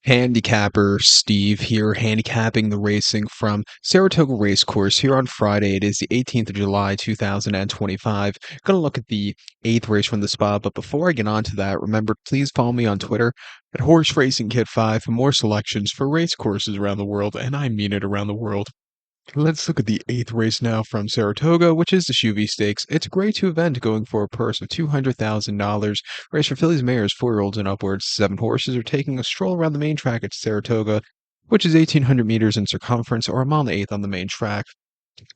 Handicapper Steve here, handicapping the racing from Saratoga Racecourse here on Friday. It is the 18th of July, 2025. Going to look at the eighth race from the spot, but before I get on to that, remember, please follow me on Twitter at Horse Racing Kit 5 for more selections for race courses around the world, and I mean it around the world. Let's look at the eighth race now from Saratoga, which is the Shuvee Stakes. It's a grade two event going for a purse of $200,000. Race for fillies, mares, 4-year-olds, and upwards. 7 horses are taking a stroll around the main track at Saratoga, which is 1,800 meters in circumference or a mile and an eighth on the main track.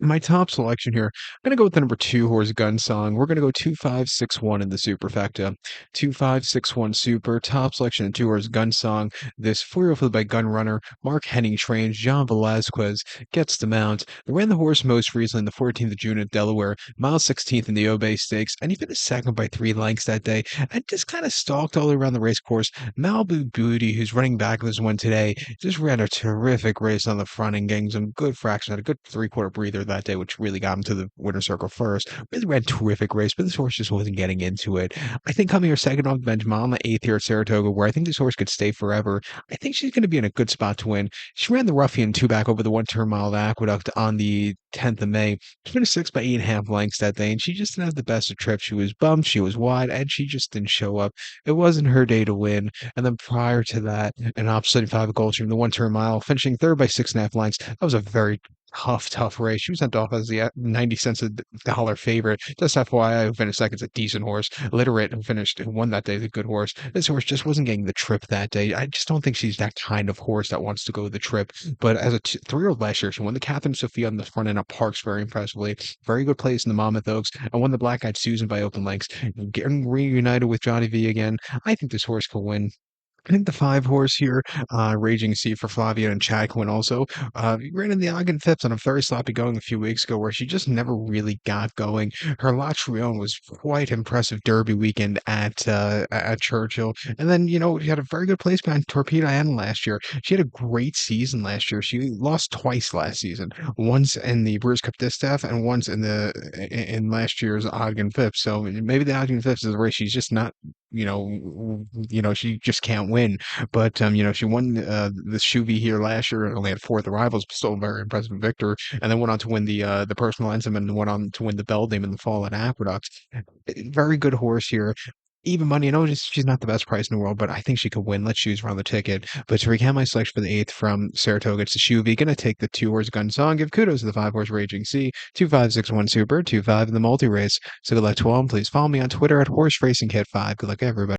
My top selection here, I'm gonna go with the number 2 horse Gunsong. We're gonna go 2561 in the superfecta. 2561 super, top selection of 2 horse Gunsong. This 4-year-old filly by Gun Runner, Mark Henning trains, John Velazquez gets the mount. They ran the horse most recently on the 14th of June at Delaware, mile 16th in the Obey Stakes, and he finished second by 3 lengths that day, and just kind of stalked all around the race course. Malibu Beauty, who's running back this one today, just ran a terrific race on the front and getting some good fraction, had a good three-quarter breather that day, which really got him to the winner's circle first. Really ran a terrific race, but this horse just wasn't getting into it. I think coming here second off the bench, mile on the eighth here at Saratoga, where I think this horse could stay forever. I think she's going to be in a good spot to win. She ran the Ruffian two back over the one-turn mile at Aqueduct on the 10th of May. She finished sixth by 8.5 lengths that day, and she just didn't have the best of trips. She was bumped, she was wide, and she just didn't show up. It wasn't her day to win. And then prior to that, an opposite 5 Goldstream, the one-turn mile, finishing third by 6.5 lengths. That was a very tough race. She was sent off as the 90 cents a dollar favorite. Just FYI, who finished second is a decent horse. Literate, who won that day, is a good horse. This horse just wasn't getting the trip that day. I just don't think she's that kind of horse that wants to go the trip. But as a 3-year-old last year, she won the Catherine Sophia on the front end of Parks very impressively. Very good place in the Monmouth Oaks, and won the Black Eyed Susan by open lengths. Getting reunited with Johnny V again. I think this horse can win. I think the 5 horse here, Raging Sea for Flavia and Chad Quinn also, ran in the Ogden Phipps on a very sloppy going a few weeks ago where she just never really got going. Her La Trion was quite impressive Derby weekend at Churchill. And then, she had a very good place behind Torpedo Anna last year. She had a great season last year. She lost twice last season, once in the Brewers Cup Distaff and once in last year's Ogden Phipps. So maybe the Ogden Phipps is a race she's just not she just can't win. But she won the Shuvee here last year. Only had fourth arrivals, but still a very impressive victor. And then went on to win the personal anthem and went on to win the Beldame in the fall at Aqueduct. Very good horse here. Even money, she's not the best price in the world, but I think she could win. Let's choose her on the ticket. But to recap my selection for the eighth from Saratoga, it's the Shuvee. Gonna take the 2 horse Gunsong. Give kudos to the 5 horse Raging Sea. 2561 Super, 25 in the multi race. So good luck to all. And please follow me on Twitter at Horse Racing Kit 5. Good luck, everybody.